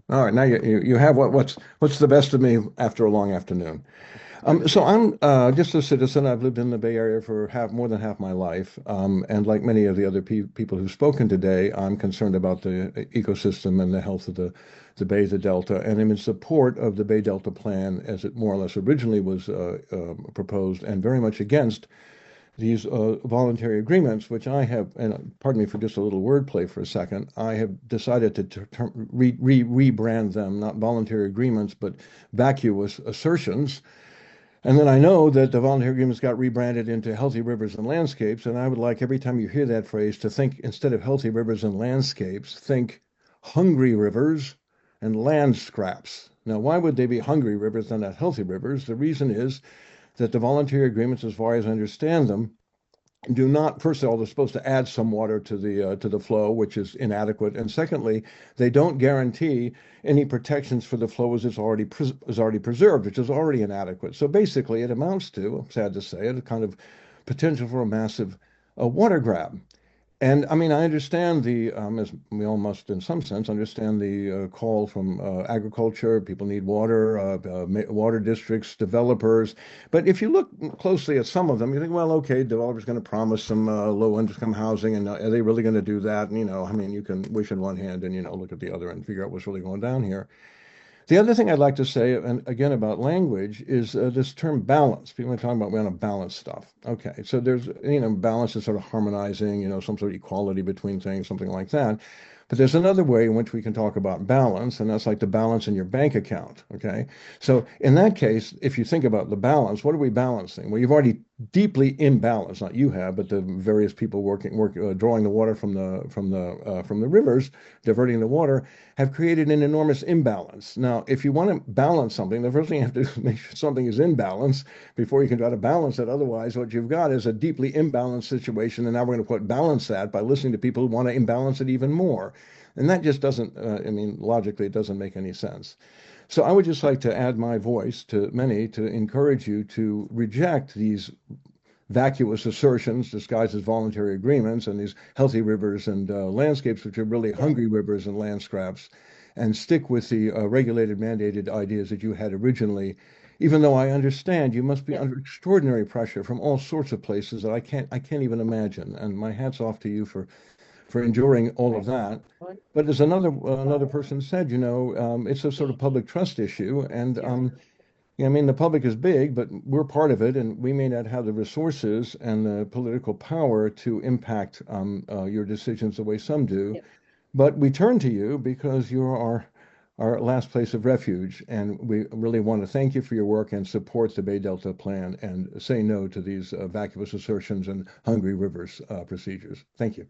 All right, now you have what's the best of me after a long afternoon. So I'm just a citizen. I've lived in the Bay Area for more than half my life, and like many of the other people who've spoken today, I'm concerned about the ecosystem and the health of the Bay, the Delta, and I'm in support of the Bay Delta Plan as it more or less originally was proposed, and very much against these voluntary agreements, which I have, and pardon me for just a little wordplay for a second, I have decided to rebrand them, not voluntary agreements, but vacuous assertions. And then I know that the voluntary agreements got rebranded into healthy rivers and landscapes. And I would like every time you hear that phrase to think instead of healthy rivers and landscapes, think hungry rivers and land scraps. Now, why would they be hungry rivers and not healthy rivers? The reason is that the voluntary agreements, as far as I understand them, do not, first of all, they're supposed to add some water to the flow, which is inadequate, and secondly, they don't guarantee any protections for the flow as it's already preserved, which is already inadequate. So basically, it amounts to, sad to say, a kind of potential for a massive water grab. And I mean, I understand as we all must in some sense, understand the call from agriculture. People need water, water districts, developers. But if you look closely at some of them, you think, well, okay, developers going to promise some low income housing, and are they really going to do that? And, I mean, you can wish in one hand and, look at the other and figure out what's really going down here. The other thing I'd like to say, and again about language, is this term balance. People are talking about we want to balance stuff. Okay, so there's, balance is sort of harmonizing, some sort of equality between things, something like that. But there's another way in which we can talk about balance, and that's like the balance in your bank account. Okay, so in that case, if you think about the balance, what are we balancing? Well, you've already deeply imbalanced, not you have, but the various people drawing the water from the rivers, diverting the water, have created an enormous imbalance. Now, if you want to balance something, the first thing you have to do is make sure something is in balance before you can try to balance it. Otherwise, what you've got is a deeply imbalanced situation, and now we're going to balance that by listening to people who want to imbalance it even more. And that just doesn't, I mean, logically, it doesn't make any sense. So I would just like to add my voice to many to encourage you to reject these vacuous assertions disguised as voluntary agreements and these healthy rivers and landscapes, which are really hungry rivers and land scraps, and stick with the regulated, mandated ideas that you had originally. Even though I understand you must be Yeah. under extraordinary pressure from all sorts of places that I can't even imagine. And my hat's off to you for enduring all of that. But as another person said, it's a sort of public trust issue, and yeah, I mean, the public is big, but we're part of it, and we may not have the resources and the political power to impact your decisions the way some do. Yeah. But we turn to you because you're our last place of refuge, and we really want to thank you for your work and support the Bay Delta Plan and say no to these vacuous assertions and hungry rivers procedures. Thank you.